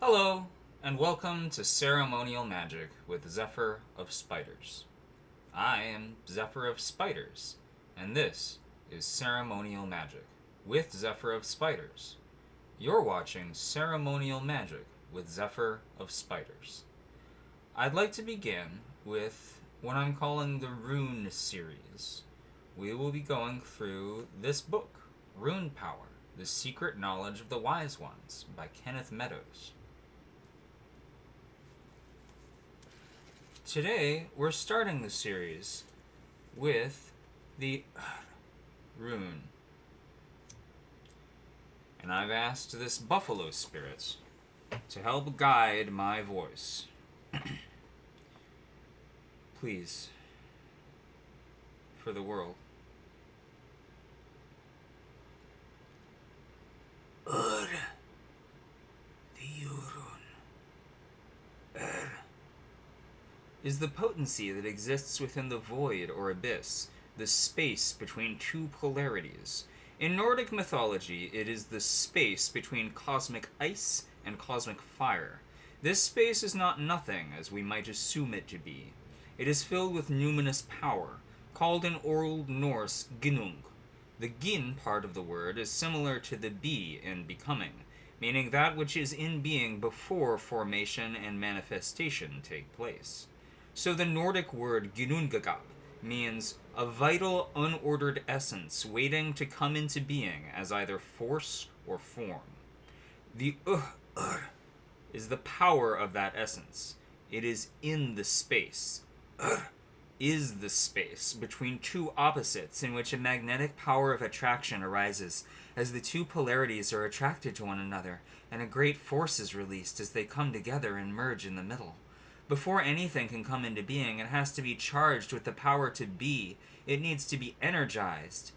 Hello, and welcome to Ceremonial Magic with Zephyr of Spiders. I am Zephyr of Spiders, and this is Ceremonial Magic with Zephyr of Spiders. You're watching Ceremonial Magic with Zephyr of Spiders. I'd like to begin with what I'm calling the Rune series. We will be going through this book, Rune Power, The Secret Knowledge of the Wise Ones, by Kenneth Meadows. Today, we're starting the series with the rune. And I've asked this buffalo spirit to help guide my voice. Please, for the world. Is the potency that exists within the void or abyss, the space between two polarities. In Nordic mythology, it is the space between cosmic ice and cosmic fire. This space is not nothing, as we might assume it to be. It is filled with numinous power, called in Old Norse Ginnung. The gin part of the word is similar to the be in becoming, meaning that which is in being before formation and manifestation take place. So the Nordic word Ginnungagap means a vital, unordered essence waiting to come into being as either force or form. The is the power of that essence. It is in the space. Is the space between two opposites in which a magnetic power of attraction arises as the two polarities are attracted to one another, and a great force is released as they come together and merge in the middle. Before anything can come into being, it has to be charged with the power to be. It needs to be energized.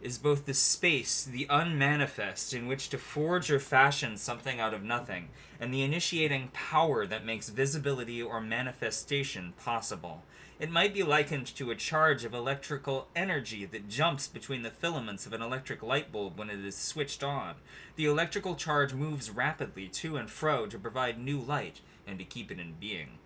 Is both the space, the unmanifest, in which to forge or fashion something out of nothing, and the initiating power that makes visibility or manifestation possible. It might be likened to a charge of electrical energy that jumps between the filaments of an electric light bulb when it is switched on. The electrical charge moves rapidly to and fro to provide new light, and to keep it in being.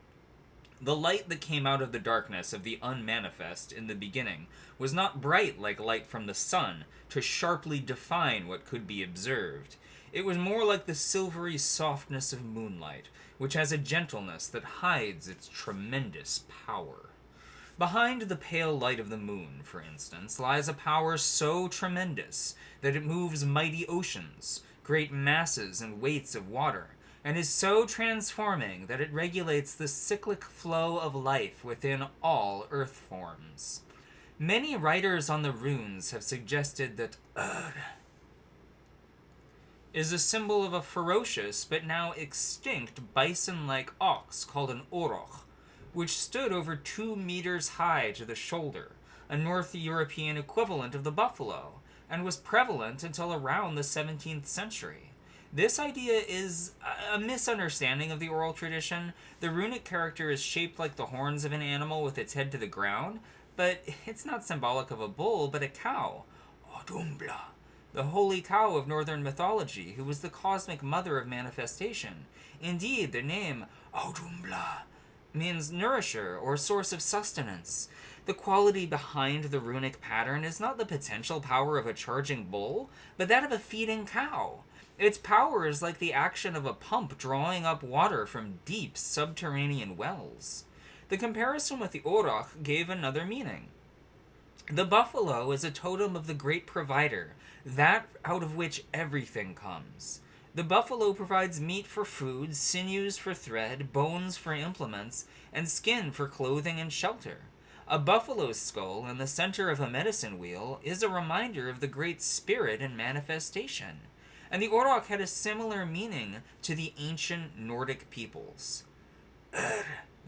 The light that came out of the darkness of the unmanifest in the beginning was not bright like light from the sun to sharply define what could be observed. It was more like the silvery softness of moonlight, which has a gentleness that hides its tremendous power. Behind the pale light of the moon, for instance, lies a power so tremendous that it moves mighty oceans, great masses and weights of water, and is so transforming that it regulates the cyclic flow of life within all earth forms. Many writers on the runes have suggested that is a symbol of a ferocious but now extinct bison-like ox called an auroch, which stood over 2 meters high to the shoulder, a North European equivalent of the buffalo, and was prevalent until around the 17th century. This idea is a misunderstanding of the oral tradition. The runic character is shaped like the horns of an animal with its head to the ground, but it's not symbolic of a bull, but a cow. Odumbla, the holy cow of northern mythology, who was the cosmic mother of manifestation. Indeed, the name Odumbla means nourisher or source of sustenance. The quality behind the runic pattern is not the potential power of a charging bull, but that of a feeding cow. Its power is like the action of a pump drawing up water from deep subterranean wells. The comparison with the auroch gave another meaning. The buffalo is a totem of the great provider, that out of which everything comes. The buffalo provides meat for food, sinews for thread, bones for implements, and skin for clothing and shelter. A buffalo skull in the center of a medicine wheel is a reminder of the great spirit and manifestation. And the auroch had a similar meaning to the ancient Nordic peoples.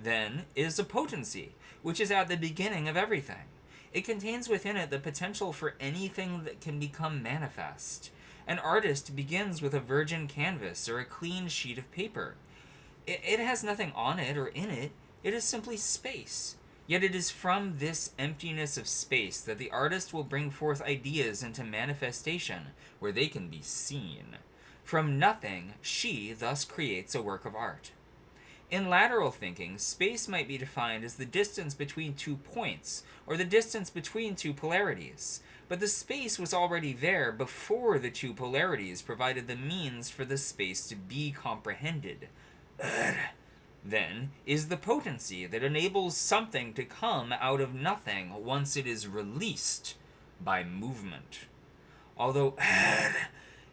Then, is a potency, which is at the beginning of everything. It contains within it the potential for anything that can become manifest. An artist begins with a virgin canvas or a clean sheet of paper. It has nothing on it or in it. It is simply space. Yet it is from this emptiness of space that the artist will bring forth ideas into manifestation where they can be seen. From nothing, she thus creates a work of art. In lateral thinking, space might be defined as the distance between 2 points, or the distance between 2 polarities. But the space was already there before the 2 polarities provided the means for the space to be comprehended. Then is the potency that enables something to come out of nothing once it is released by movement. Although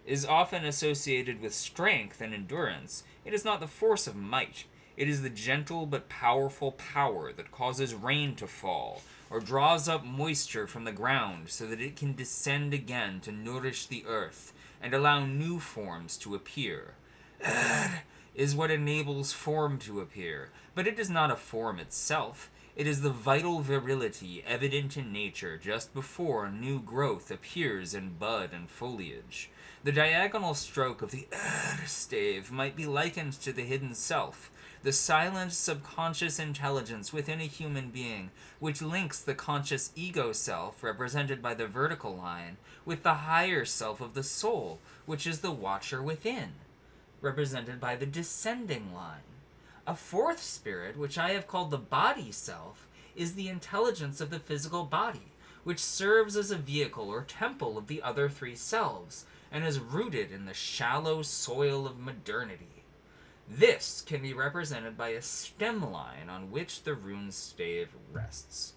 is often associated with strength and endurance, it is not the force of might. It is the gentle but powerful power that causes rain to fall, or draws up moisture from the ground so that it can descend again to nourish the earth and allow new forms to appear. Is what enables form to appear, but it is not a form itself. It is the vital virility evident in nature just before new growth appears in bud and foliage. The diagonal stroke of the stave might be likened to the hidden self, the silent subconscious intelligence within a human being, which links the conscious ego self, represented by the vertical line, with the higher self of the soul, which is the watcher within, represented by the descending line. A fourth spirit, which I have called the body self, is the intelligence of the physical body, which serves as a vehicle or temple of the other 3 selves, and is rooted in the shallow soil of modernity. This can be represented by a stem line on which the rune stave rests.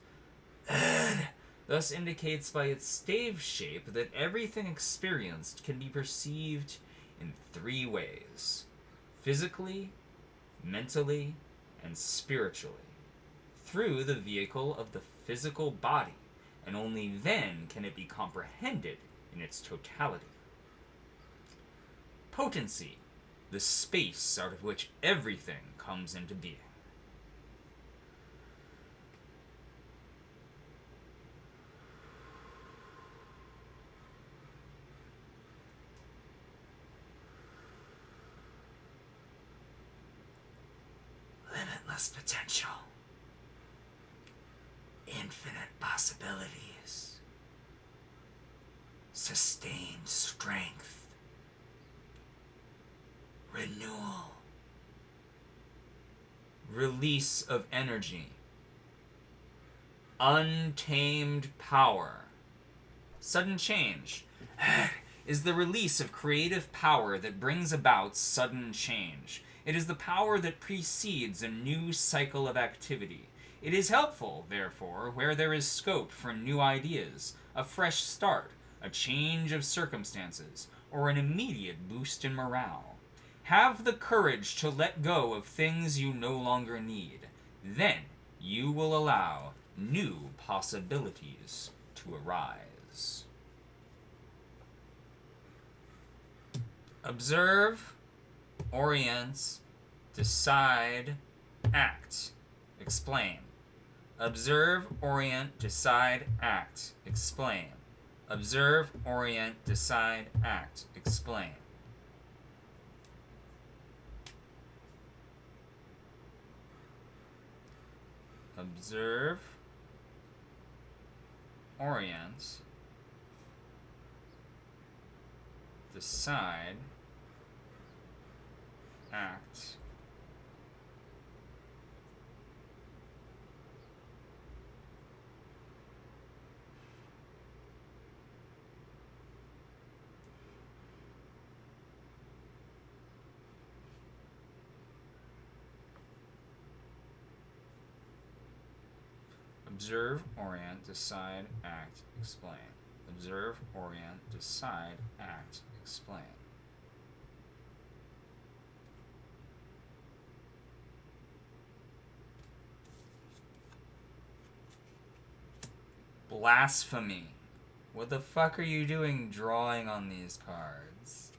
Thus indicates by its stave shape that everything experienced can be perceived in 3 ways: physically, mentally, and spiritually, through the vehicle of the physical body, and only then can it be comprehended in its totality. Potency, the space out of which everything comes into being. Limitless potential. Infinite possibilities. Sustained strength. Renewal. Release of energy. Untamed power. Sudden change is the release of creative power that brings about sudden change. It is the power that precedes a new cycle of activity. It is helpful, therefore, where there is scope for new ideas, a fresh start, a change of circumstances, or an immediate boost in morale. Have the courage to let go of things you no longer need. Then you will allow new possibilities to arise. Observe, orient, decide, act, explain. Observe, orient, decide, act, explain. Observe, orient, decide, act, explain. Observe, orient, decide, act, observe, orient, decide, act, explain. Observe, orient, decide, act, explain. Blasphemy. What the fuck are you doing drawing on these cards?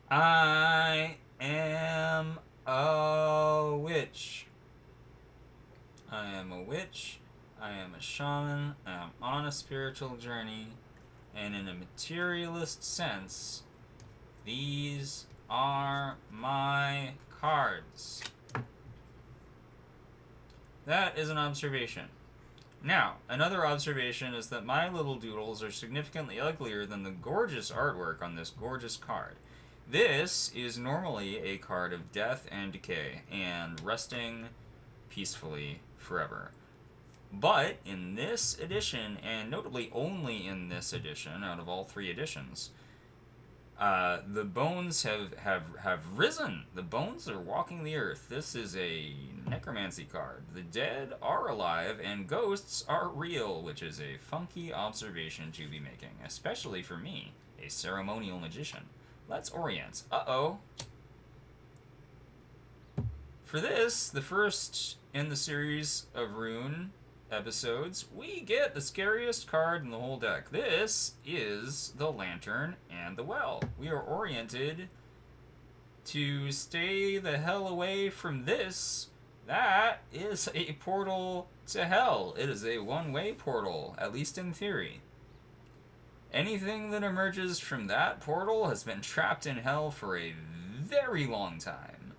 I am a witch. I am a witch. I am a shaman. I am on a spiritual journey. And in a materialist sense, these are my cards. That is an observation. Now, another observation is that my little doodles are significantly uglier than the gorgeous artwork on this gorgeous card. This is normally a card of death and decay and resting peacefully forever. But in this edition, and notably only in this edition out of all three editions, the bones have risen. The bones are walking the earth. This is a necromancy card. The dead are alive and ghosts are real, which is a funky observation to be making, especially for me, a ceremonial magician. Let's orient. Uh-oh. For this, the first in the series of Rune episodes, we get the scariest card in the whole deck. This is the Lantern and the Well. We are oriented to stay the hell away from this. That is a portal to hell. It is a one-way portal, at least in theory. Anything that emerges from that portal has been trapped in hell for a very long time.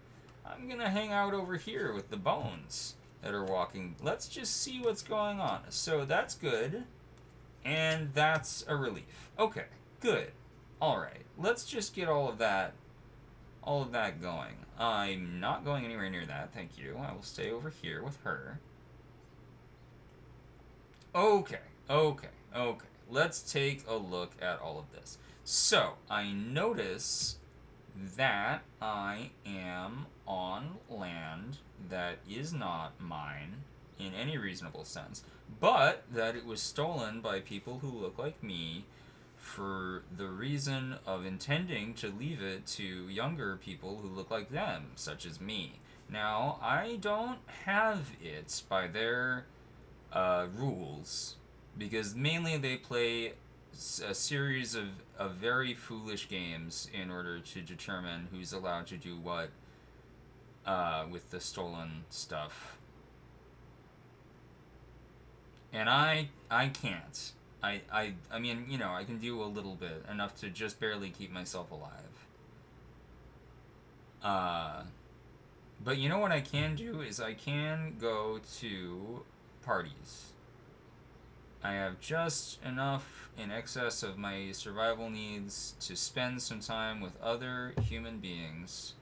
I'm gonna hang out over here with the bones that are walking. Let's just see what's going on. So that's good, and that's a relief. Okay, good. All right, let's just get all of that going. I'm not going anywhere near that, thank you. I will stay over here with her. Okay. Let's take a look at all of this. So, I notice that I am on land that is not mine in any reasonable sense, but that it was stolen by people who look like me for the reason of intending to leave it to younger people who look like them, such as me. Now, I don't have it by their rules, because mainly they play a series of very foolish games in order to determine who's allowed to do what with the stolen stuff. And I can't. I mean, you know, I can do a little bit, enough to just barely keep myself alive. But you know what I can do is I can go to parties. I have just enough in excess of my survival needs to spend some time with other human beings.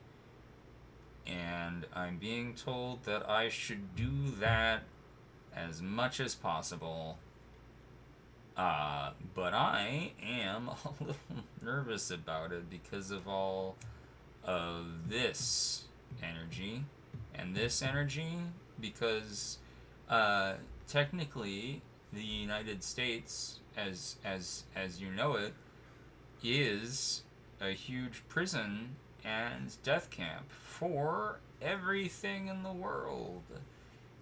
And I'm being told that I should do that as much as possible. But I am a little nervous about it because of all of this energy and this energy, because technically the United States, as you know it, is a huge prison and death camp for everything in the world,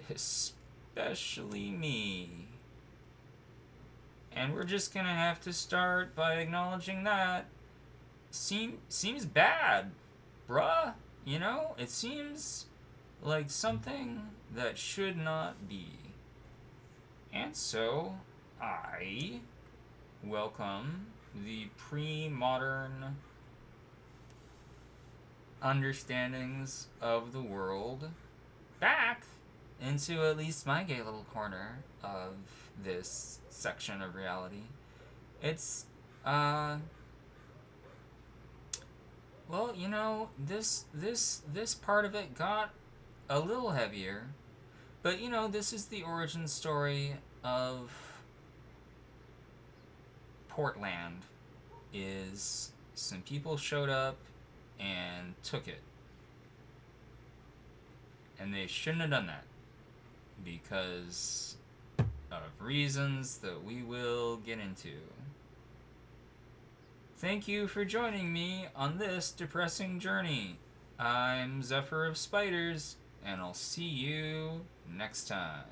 especially me. And we're just gonna have to start by acknowledging that. Seems bad, bruh. You know, it seems like something that should not be. And so, I welcome the pre-modern understandings of the world back into at least my gay little corner of this section of reality. It's, well, you know, this part of it got a little heavier. But, you know, this is the origin story of Portland. Is some people showed up and took it. And they shouldn't have done that, because of reasons that we will get into. Thank you for joining me on this depressing journey. I'm Zephyr of Spiders, and I'll see you next time.